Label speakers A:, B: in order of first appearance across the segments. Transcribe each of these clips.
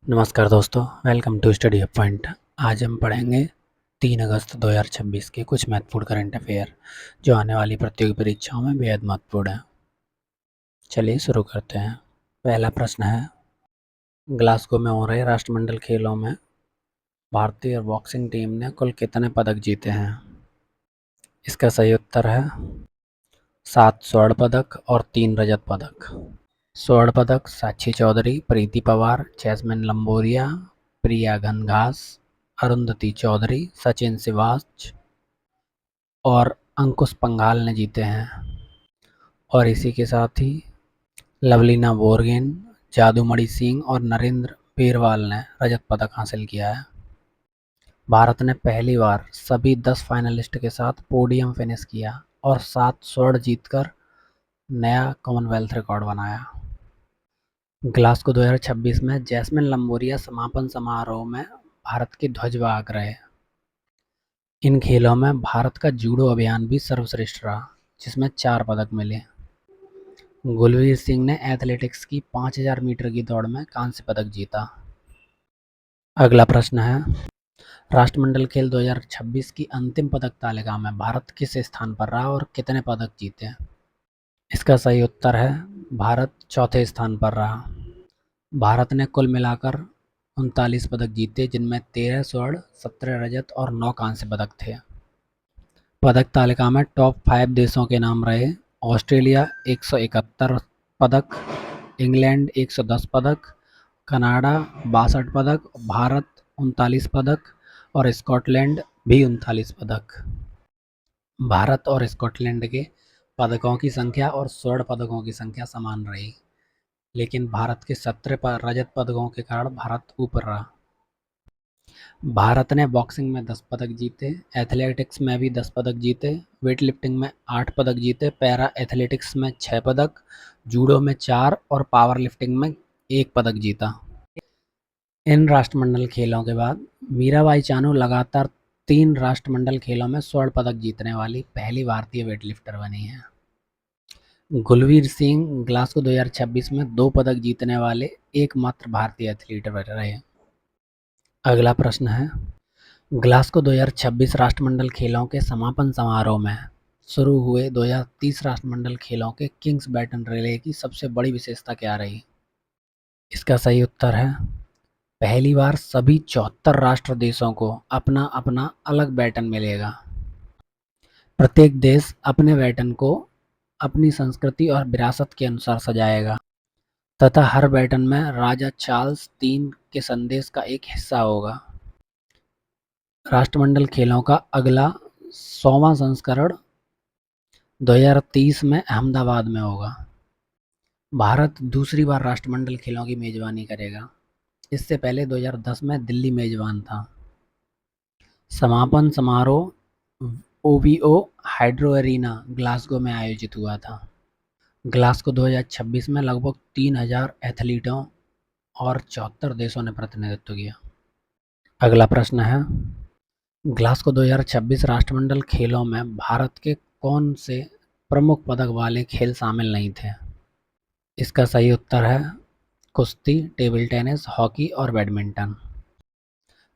A: नमस्कार दोस्तों, welcome to study point. आज हम पढ़ेंगे 3 अगस्त 2026 के कुछ महत्वपूर्ण करंट अफेयर जो आने वाली प्रतियोगी परीक्षाओं में बेहद महत्वपूर्ण है। चलिए शुरू करते हैं। पहला प्रश्न है, ग्लासगो में हो रहे राष्ट्रमंडल खेलों में भारतीय बॉक्सिंग टीम ने कुल कितने पदक जीते हैं? इसका सही उत्तर है 7 स्वर्ण पदक और 3 रजत पदक। स्वर्ण पदक साक्षी चौधरी, प्रीति पवार, जैस्मिन लंबोरिया, प्रिया घनघास, अरुंधति चौधरी, सचिन सिवाच और अंकुश पंघाल ने जीते हैं। और इसी के साथ ही लवलीना बोरगोहेन, जादूमणि सिंह और नरेंद्र बीरवाल ने रजत पदक हासिल किया है। भारत ने पहली बार सभी 10 फाइनलिस्ट के साथ पोडियम फिनिश किया और 7 स्वर्ण जीतकर नया कॉमनवेल्थ रिकॉर्ड बनाया। ग्लासगो 2026 में जैस्मिन लंबोरिया समापन समारोह में भारत के ध्वजवाहक रहे। इन खेलों में भारत का जूडो अभियान भी सर्वश्रेष्ठ रहा, जिसमें 4 पदक मिले। गुलवीर सिंह ने एथलेटिक्स की 5000 मीटर की दौड़ में कांस्य पदक जीता। अगला प्रश्न है, राष्ट्रमंडल खेल 2026 की अंतिम पदक तालिका में भारत किस स्थान पर रहा और कितने पदक जीते? इसका सही उत्तर है भारत चौथे स्थान पर रहा। भारत ने कुल मिलाकर 39 पदक जीते, जिनमें 13 स्वर्ण, 17 रजत और 9 कांस्य पदक थे। पदक तालिका में टॉप 5 देशों के नाम रहे: ऑस्ट्रेलिया 171 पदक, इंग्लैंड 110 पदक, कनाडा 62 पदक, भारत 39 पदक और स्कॉटलैंड भी 39 पदक। भारत और स्कॉटलैंड के पदकों की संख्या और स्वर्ण पदकों की संख्या समान रही, लेकिन भारत के 17 रजत पदकों के कारण भारत ऊपर रहा। भारत ने बॉक्सिंग में 10 पदक जीते, एथलेटिक्स में भी 10 पदक जीते, वेट लिफ्टिंग में 8 पदक जीते, पैरा एथलेटिक्स में 6 पदक, जूडो में 4 और पावर लिफ्टिंग में 1 पदक जीता। इन राष्ट्रमंडल खेलों के बाद मीराबाई चानू लगातार 3 राष्ट्रमंडल खेलों में स्वर्ण पदक जीतने वाली पहली भारतीय वेटलिफ्टर बनी है। गुलवीर सिंह ग्लासगो 2026 में 2 पदक जीतने वाले एकमात्र भारतीय एथलीट रहे। अगला प्रश्न है, ग्लासगो 2026 राष्ट्रमंडल खेलों के समापन समारोह में शुरू हुए 2030 राष्ट्रमंडल खेलों के किंग्स बैटन रिले की सबसे बड़ी विशेषता क्या रही? इसका सही उत्तर है पहली बार सभी 74 राष्ट्र देशों को अपना अपना अलग बैटन मिलेगा। प्रत्येक देश अपने बैटन को अपनी संस्कृति और विरासत के अनुसार सजाएगा तथा हर बैटन में राजा चार्ल्स III के संदेश का एक हिस्सा होगा। राष्ट्रमंडल खेलों का अगला 100वां संस्करण 2030 में अहमदाबाद में होगा। भारत दूसरी बार राष्ट्रमंडल खेलों की मेजबानी करेगा। इससे पहले 2010 में दिल्ली मेजबान था। समापन समारोह OVO हाइड्रो एरिना ग्लासगो में आयोजित हुआ था। ग्लासगो 2026 में लगभग 3000 एथलीटों और 74 देशों ने प्रतिनिधित्व किया। अगला प्रश्न है, ग्लासगो 2026 राष्ट्रमंडल खेलों में भारत के कौन से प्रमुख पदक वाले खेल शामिल नहीं थे? इसका सही उत्तर है कुश्ती, टेबल टेनिस, हॉकी और बैडमिंटन।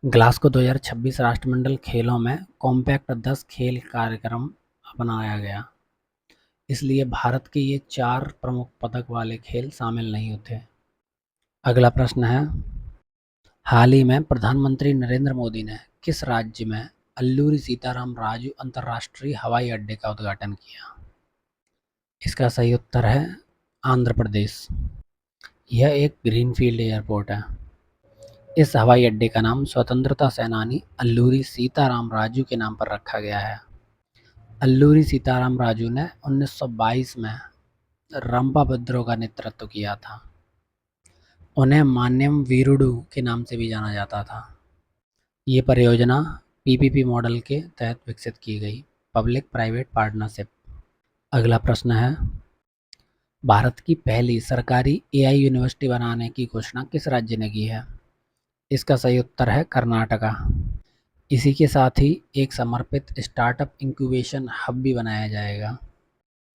A: ग्लासगो 2026 राष्ट्रमंडल खेलों में कॉम्पैक्ट 10 खेल कार्यक्रम अपनाया गया, इसलिए भारत के ये 4 प्रमुख पदक वाले खेल शामिल नहीं होते। अगला प्रश्न है, हाल ही में प्रधानमंत्री नरेंद्र मोदी ने किस राज्य में अल्लूरी सीताराम राजू अंतर्राष्ट्रीय हवाई अड्डे का उद्घाटन किया? इसका सही उत्तर है आंध्र प्रदेश। यह एक ग्रीनफील्ड एयरपोर्ट है। इस हवाई अड्डे का नाम स्वतंत्रता सेनानी अल्लूरी सीताराम राजू के नाम पर रखा गया है। अल्लूरी सीताराम राजू ने 1922 में रंपा विद्रोह का नेतृत्व किया था। उन्हें मान्यम वीरुडु के नाम से भी जाना जाता था। ये परियोजना PPP मॉडल के तहत विकसित की गई, पब्लिक प्राइवेट पार्टनरशिप। अगला प्रश्न है, भारत की पहली सरकारी AI यूनिवर्सिटी बनाने की घोषणा किस राज्य ने की है? इसका सही उत्तर है कर्नाटका। इसी के साथ ही एक समर्पित स्टार्टअप इंक्यूबेशन हब भी बनाया जाएगा।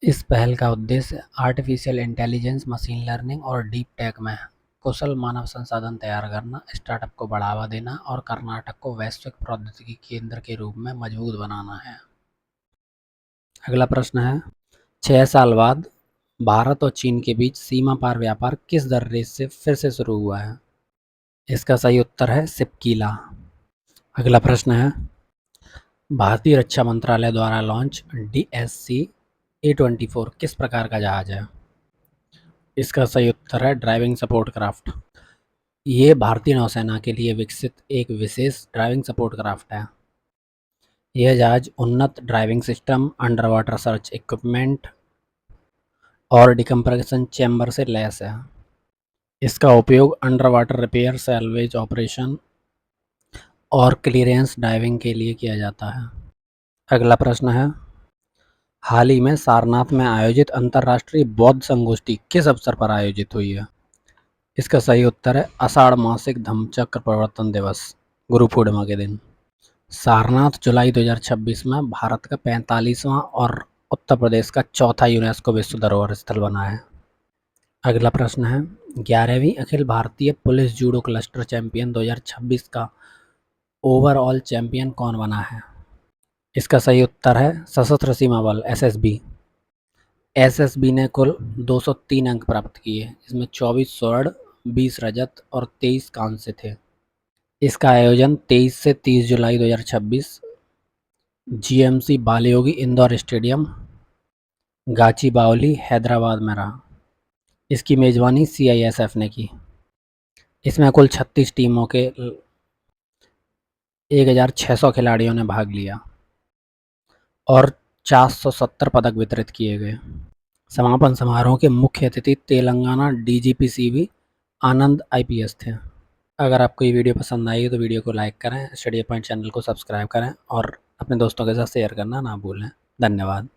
A: इस पहल का उद्देश्य आर्टिफिशियल इंटेलिजेंस, मशीन लर्निंग और डीप टेक में कुशल मानव संसाधन तैयार करना, स्टार्टअप को बढ़ावा देना और कर्नाटक को वैश्विक प्रौद्योगिकी केंद्र के रूप में मजबूत बनाना है। अगला प्रश्न है, 6 साल बाद भारत और चीन के बीच सीमा पार व्यापार किस दर से फिर से शुरू हुआ है? इसका सही उत्तर है सिपकीला। अगला प्रश्न है, भारतीय रक्षा मंत्रालय द्वारा लॉन्च DSC-A24 किस प्रकार का जहाज है? इसका सही उत्तर है ड्राइविंग सपोर्ट क्राफ्ट। ये भारतीय नौसेना के लिए विकसित एक विशेष ड्राइविंग सपोर्ट क्राफ्ट है। यह जहाज उन्नत driving system, under water search equipment और डिकम्प्रेशन चैम्बर से लैस है। इसका उपयोग under water repair, salvage operation और क्लीयरेंस डाइविंग के लिए किया जाता है। अगला प्रश्न है, हाल ही में सारनाथ में आयोजित अंतर्राष्ट्रीय बौद्ध संगोष्ठी किस अवसर पर आयोजित हुई है? इसका सही उत्तर है आषाढ़ मासिक धम्मचक्र प्रवर्तन दिवस, गुरु पूर्णिमा के दिन। सारनाथ जुलाई 2026 में भारत का 45वां और उत्तर प्रदेश का चौथा यूनेस्को विश्व धरोहर स्थल बना है। अगला प्रश्न है, 11वीं Akhil Bharatiya police judo cluster champion 2026 का ओवरऑल चैंपियन कौन बना है? इसका सही उत्तर है सशस्त्र सीमा बल SSB। SSB ने कुल 203 अंक प्राप्त किए, जिसमें 24 स्वर्ण, 20 रजत और 23 कांस्य थे। इसका आयोजन 23 से 30 जुलाई 2026 GMC बालयोगी इंदौर स्टेडियम, गाचीबावली, हैदराबाद में रहा। इसकी मेजबानी CISF ने की। इसमें कुल 36 टीमों के 1600 खिलाड़ियों ने भाग लिया और 470 पदक वितरित किए गए। समापन समारोह के मुख्य अतिथि तेलंगाना DGP CV आनंद IPS थे। अगर आपको ये वीडियो पसंद आई तो वीडियो को लाइक करें, स्टडी पॉइंट चैनल को सब्सक्राइब करें और अपने दोस्तों के साथ शेयर करना ना भूलें। धन्यवाद।